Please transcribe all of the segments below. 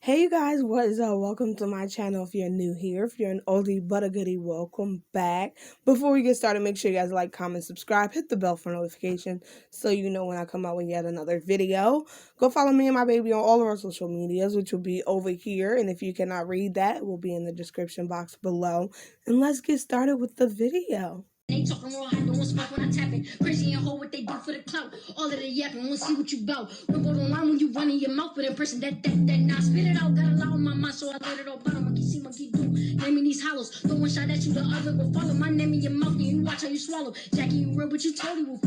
Hey you guys, what is up? Welcome to my channel if you're new here. If you're an oldie but a goodie, welcome back. Before we get started, make sure you guys like, comment, subscribe, hit the bell for notification so you know when I come out with yet another video. Go follow me and my baby on all of our social medias, which will be over here. And if you cannot read that, it will be in the description box below. And let's get started with the video. They talking raw, I don't smoke when I tap it. Crazy and hoe what they do for the clout. All of the yapping, wanna see what you bout. Don't go online when you running your mouth with impression that nah. Spit it out, got a lot on my mind, so I let it all bottom. Monkey see, monkey do. Naming these hollows. Throw one shot at you, the other will follow. My name in your mouth, and you watch how you swallow. Jackie, you real, but you totally will.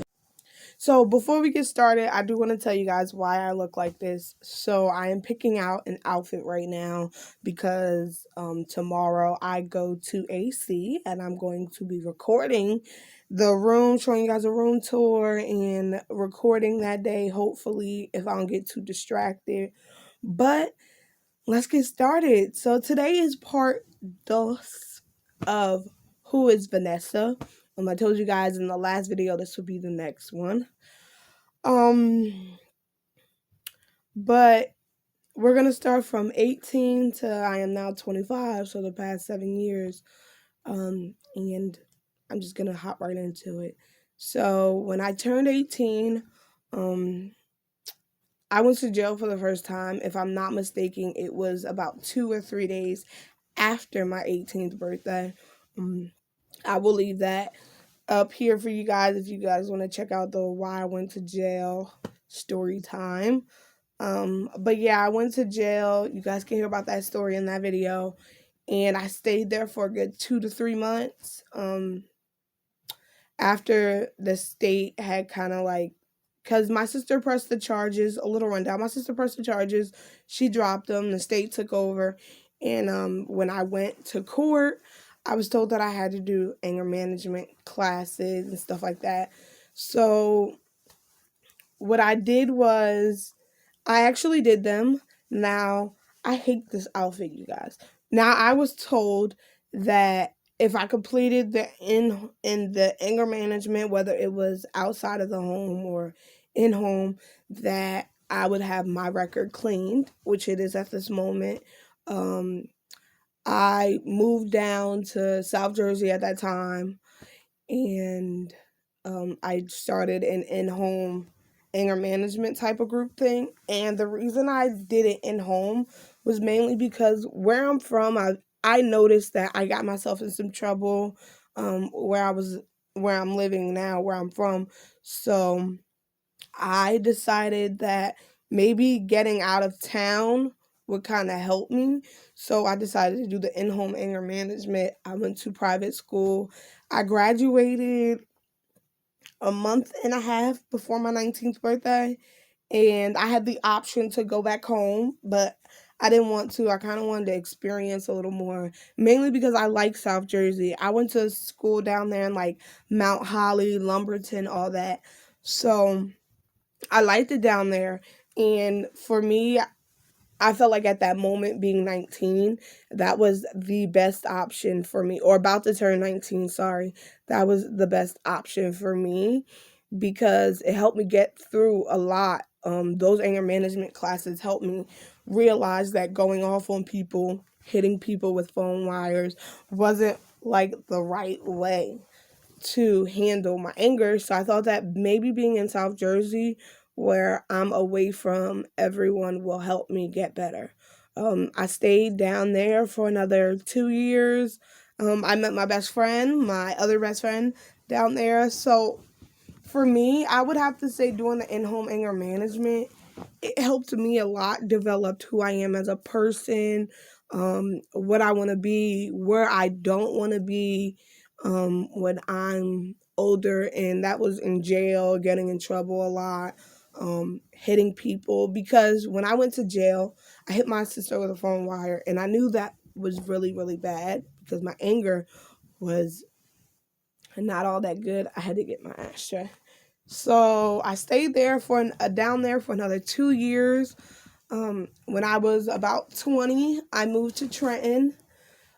So before we get started, I do want to tell you guys why I look like this. So I am picking out an outfit right now because tomorrow I go to AC and I'm going to be recording the room, showing you guys a room tour and recording that day, hopefully, if I don't get too distracted. But let's get started. So today is part dos of Who is Vanessa. I told you guys in the last video this would be the next one. But we're gonna start from 18 to I am now 25, so the past 7 years. And I'm just gonna hop right into it. So when I turned 18, I went to jail for the first time. If I'm not mistaken, it was about 2 or 3 days after my 18th birthday. I will leave that up here for you guys if you guys want to check out the why I went to jail story time. But yeah, I went to jail. You guys can hear about that story in that video. And I stayed there for a good 2 to 3 months. After the state had kind of like, because my sister pressed the charges, a little rundown. My sister pressed the charges. She dropped them. The state took over. And when I went to court, I was told that I had to do anger management classes and stuff like that. So what I did was I actually did them. Now, I hate this outfit, you guys. Now, I was told that if I completed the in the anger management, whether it was outside of the home or in home, that I would have my record cleaned, which it is at this moment. I moved down to South Jersey at that time, and I started an in-home anger management type of group thing. And the reason I did it in home was mainly because where I'm from, I noticed that I got myself in some trouble where I'm living now, where I'm from. So I decided that maybe getting out of town would kind of help me. So I decided to do the in-home anger management. I went to private school. I graduated a month and a half before my 19th birthday, and I had the option to go back home, but I didn't want to. I kind of wanted to experience a little more, mainly because I like South Jersey. I went to school down there in like Mount Holly, Lumberton, all that. So I liked it down there. And for me, I felt like at that moment, being 19, that was the best option for me, or about to turn 19, sorry. That was the best option for me because it helped me get through a lot. Those anger management classes helped me realize that going off on people, hitting people with phone wires, wasn't like the right way to handle my anger. So I thought that maybe being in South Jersey, where I'm away from everyone, will help me get better. I stayed down there for another 2 years. I met my best friend, my other best friend down there. So for me, I would have to say doing the in-home anger management, it helped me a lot, developed who I am as a person, what I want to be, where I don't want to be when I'm older. And that was in jail, getting in trouble a lot, hitting people. Because when I went to jail, I hit my sister with a phone wire, and I knew that was really, really bad because my anger was not all that good. I had to get my ass straight. So I stayed there for down there for another 2 years. When I was about 20, I moved to Trenton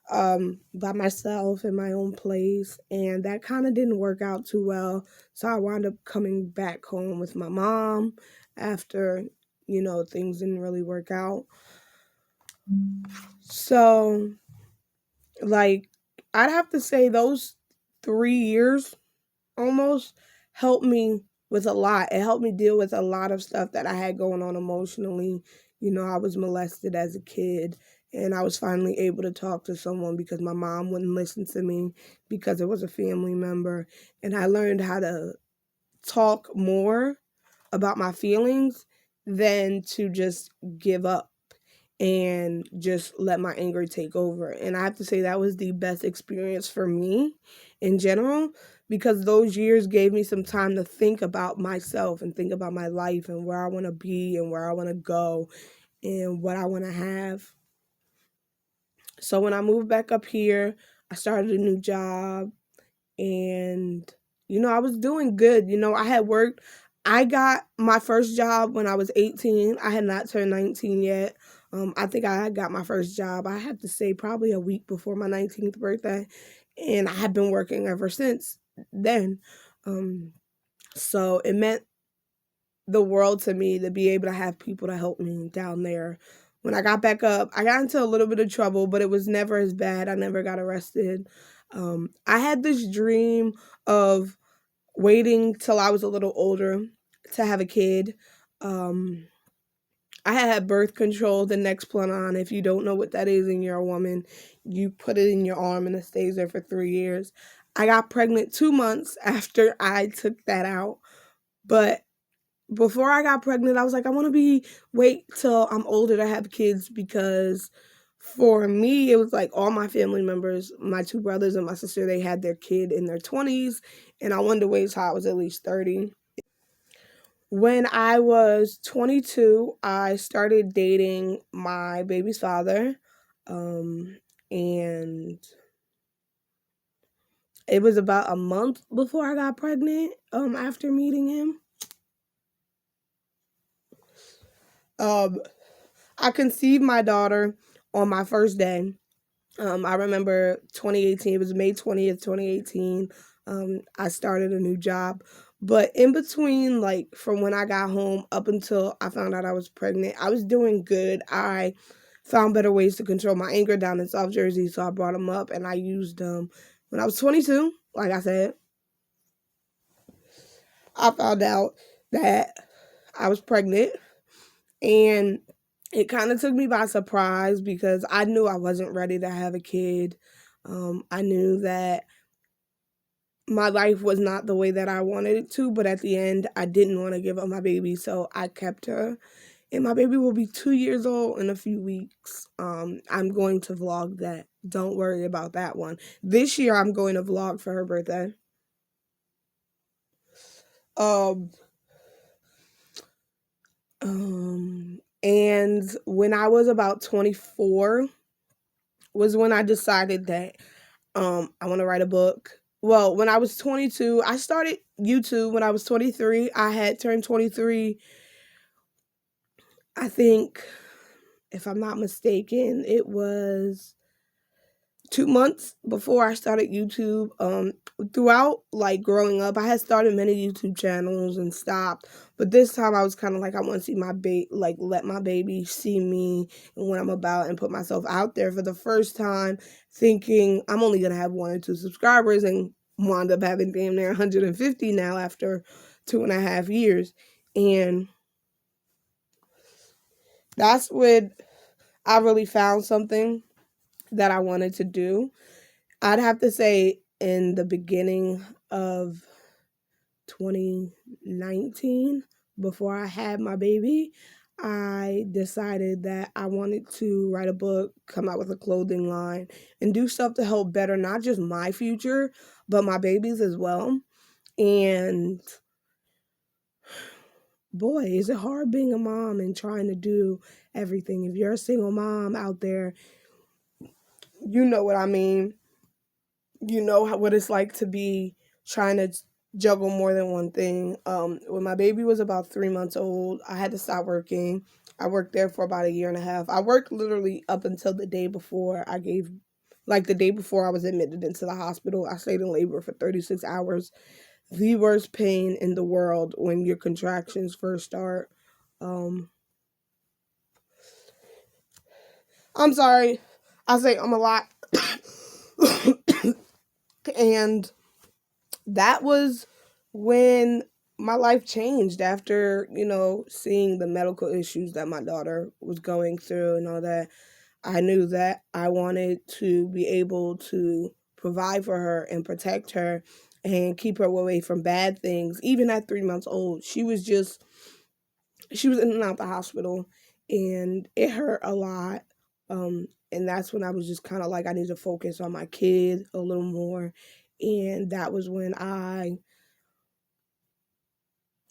by myself in my own place, and that kind of didn't work out too well. So I wound up coming back home with my mom after things didn't really work out. So, like, I'd have to say those 3 years almost helped me with a lot. It helped me deal with a lot of stuff that I had going on emotionally. I was molested as a kid, and I was finally able to talk to someone because my mom wouldn't listen to me because it was a family member. And I learned how to talk more about my feelings than to just give up and just let my anger take over. And I have to say that was the best experience for me in general because those years gave me some time to think about myself and think about my life and where I want to be and where I want to go and what I want to have. So when I moved back up here, I started a new job and I was doing good. I had worked. I got my first job when I was 18. I had not turned 19 yet. I think I got my first job, I have to say, probably a week before my 19th birthday, and I had been working ever since then. um, so it meant the world to me to be able to have people to help me down there. When I got back up, I got into a little bit of trouble, but it was never as bad. I never got arrested. I had this dream of waiting till I was a little older to have a kid. Um, I had birth control, the next on. If you don't know what that is and you're a woman, you put it in your arm and it stays there for 3 years. I got pregnant 2 months after I took that out. But before I got pregnant, I was like, I want to wait till I'm older to have kids because for me, it was like all my family members, my two brothers and my sister, they had their kid in their 20s. And I wanted to wait till I was at least 30. When I was 22, I started dating my baby's father. And it was about a month before I got pregnant, after meeting him. Um, I conceived my daughter on my first day. I remember 2018, it was May 20th, 2018. I started a new job. But in between, like from when I got home up until I found out I was pregnant, I was doing good. I found better ways to control my anger down in South Jersey. So I brought them up and I used them. When I was 22, like I said, I found out that I was pregnant. And it kind of took me by surprise because I knew I wasn't ready to have a kid. I knew that my life was not the way that I wanted it to, but at the end, I didn't want to give up my baby, so I kept her. And my baby will be 2 years old in a few weeks. I'm going to vlog that. Don't worry about that one. This year, I'm going to vlog for her birthday. Um, and when I was about 24, was when I decided that I want to write a book. Well, when I was 22, I started YouTube when I was 23. I had turned 23, I think, if I'm not mistaken, it was 2 months before I started YouTube. Throughout like growing up, I had started many YouTube channels and stopped. But this time I was kind of like, I want to see my baby, like let my baby see me and what I'm about and put myself out there for the first time, thinking I'm only gonna have 1 or 2 subscribers and wound up having damn near 150 now after 2.5 years. And that's when I really found something that I wanted to do. I'd have to say in the beginning of 2019, before I had my baby, I decided that I wanted to write a book, come out with a clothing line, and do stuff to help better not just my future, but my babies as well. And boy, is it hard being a mom and trying to do everything. If you're a single mom out there, you know what I mean. You know what it's like to be trying to juggle more than one thing. When my baby was about 3 months old, I had to stop working. I worked there for about a year and a half. I worked literally up until the day before like the day before I was admitted into the hospital. I stayed in labor for 36 hours. The worst pain in the world when your contractions first start. Um, I'm sorry. I say a lot. And that was when my life changed after, seeing the medical issues that my daughter was going through and all that. I knew that I wanted to be able to provide for her and protect her and keep her away from bad things. Even at 3 months old, she was in and out the hospital, and it hurt a lot. And that's when I was just kind of like, I need to focus on my kid a little more. And that was when I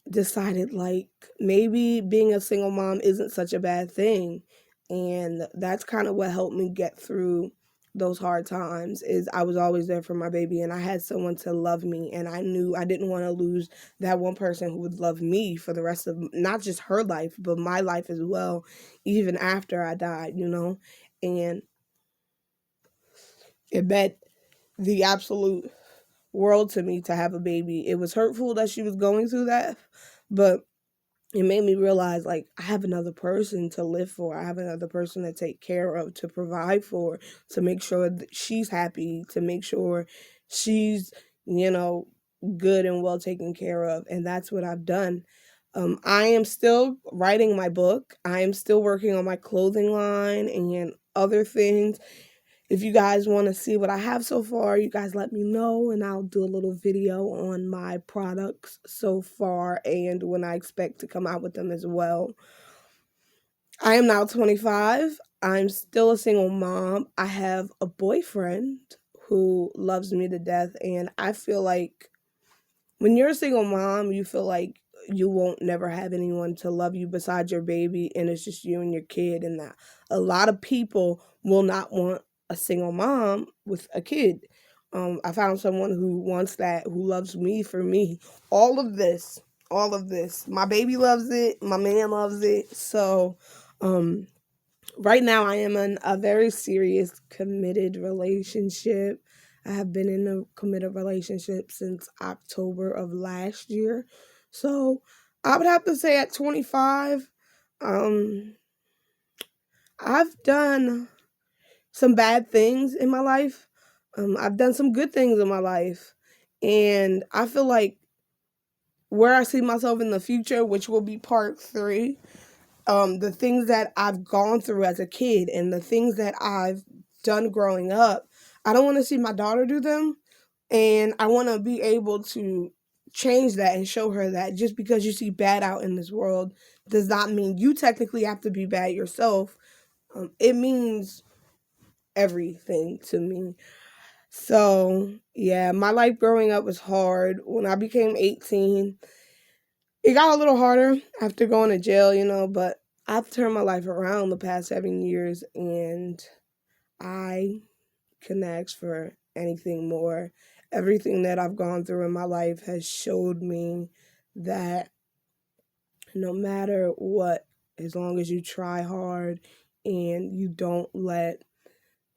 decided, like, maybe being a single mom isn't such a bad thing. And that's kind of what helped me get through those hard times. Is I was always there for my baby, and I had someone to love me, and I knew I didn't want to lose that one person who would love me for the rest of not just her life but my life as well, even after I died. And it meant the absolute world to me to have a baby. It was hurtful that she was going through that, but it made me realize, like, I have another person to live for. I have another person to take care of, to provide for, to make sure that she's happy, to make sure she's, you know, good and well taken care of. And that's what I've done. I am still writing my book. I am still working on my clothing line and other things. If you guys want to see what I have so far, you guys let me know, and I'll do a little video on my products so far and when I expect to come out with them as well. I am now 25. I'm still a single mom. I have a boyfriend who loves me to death, and I feel like when you're a single mom, you feel like you won't never have anyone to love you besides your baby, and it's just you and your kid. And that a lot of people will not want a single mom with a kid. I found someone who wants that, who loves me for me. All of this, all of this. My baby loves it. My man loves it. So, um, right now I am in a very serious committed relationship. I have been in a committed relationship since October of last year. So I would have to say at 25, um, I've done some bad things in my life. I've done some good things in my life. And I feel like where I see myself in the future, which will be part three, the things that I've gone through as a kid and the things that I've done growing up, I don't want to see my daughter do them. And I want to be able to change that and show her that just because you see bad out in this world does not mean you technically have to be bad yourself. It means everything to me. So, yeah, my life growing up was hard. When I became 18, it got a little harder after going to jail, but I've turned my life around the past 7 years, and I couldn't ask for anything more. Everything that I've gone through in my life has showed me that no matter what, as long as you try hard and you don't let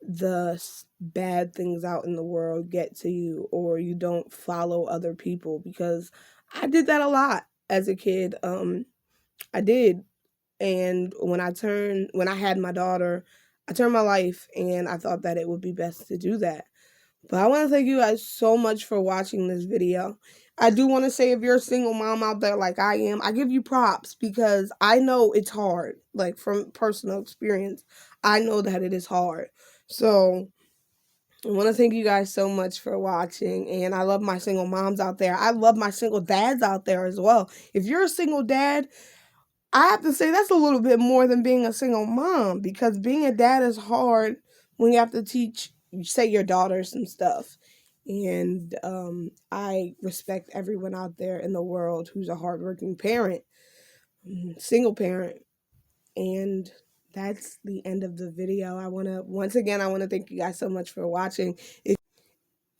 the bad things out in the world get to you, or you don't follow other people, because I did that a lot as a kid. I did. And when I had my daughter, I turned my life, and I thought that it would be best to do that. But I want to thank you guys so much for watching this video. I do want to say, if you're a single mom out there like I am, I give you props, because I know it's hard. Like, from personal experience, I know that it is hard. So I want to thank you guys so much for watching, and I love my single moms out there. I love my single dads out there as well. If you're a single dad, I have to say that's a little bit more than being a single mom, because being a dad is hard when you have to teach, say, your daughter some stuff. And I respect everyone out there in the world who's a hardworking parent, single parent. And that's the end of the video. Once again, I want to thank you guys so much for watching.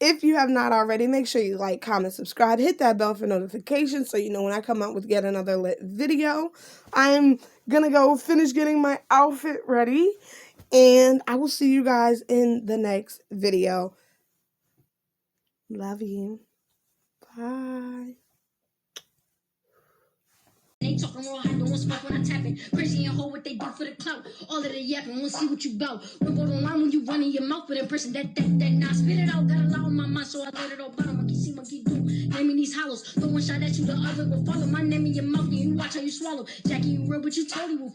If you have not already, make sure you like, comment, subscribe, hit that bell for notifications so you know when I come out with yet another lit video. I'm gonna go finish getting my outfit ready, and I will see you guys in the next video. Love you. Bye. They talking raw, I don't smoke when I tap it. Crazy and hoe what they do for the clout. All of the yapping, we'll see what you bout. We'll go online when you run in your mouth, but in person, that, nah, spit it out. Got a lot on my mind, so I let it all bottom. Monkey see, monkey do. Naming these hollows. Throw one shot at you, the other will follow. My name in your mouth, and you watch how you swallow. Jackie, you real, but you totally will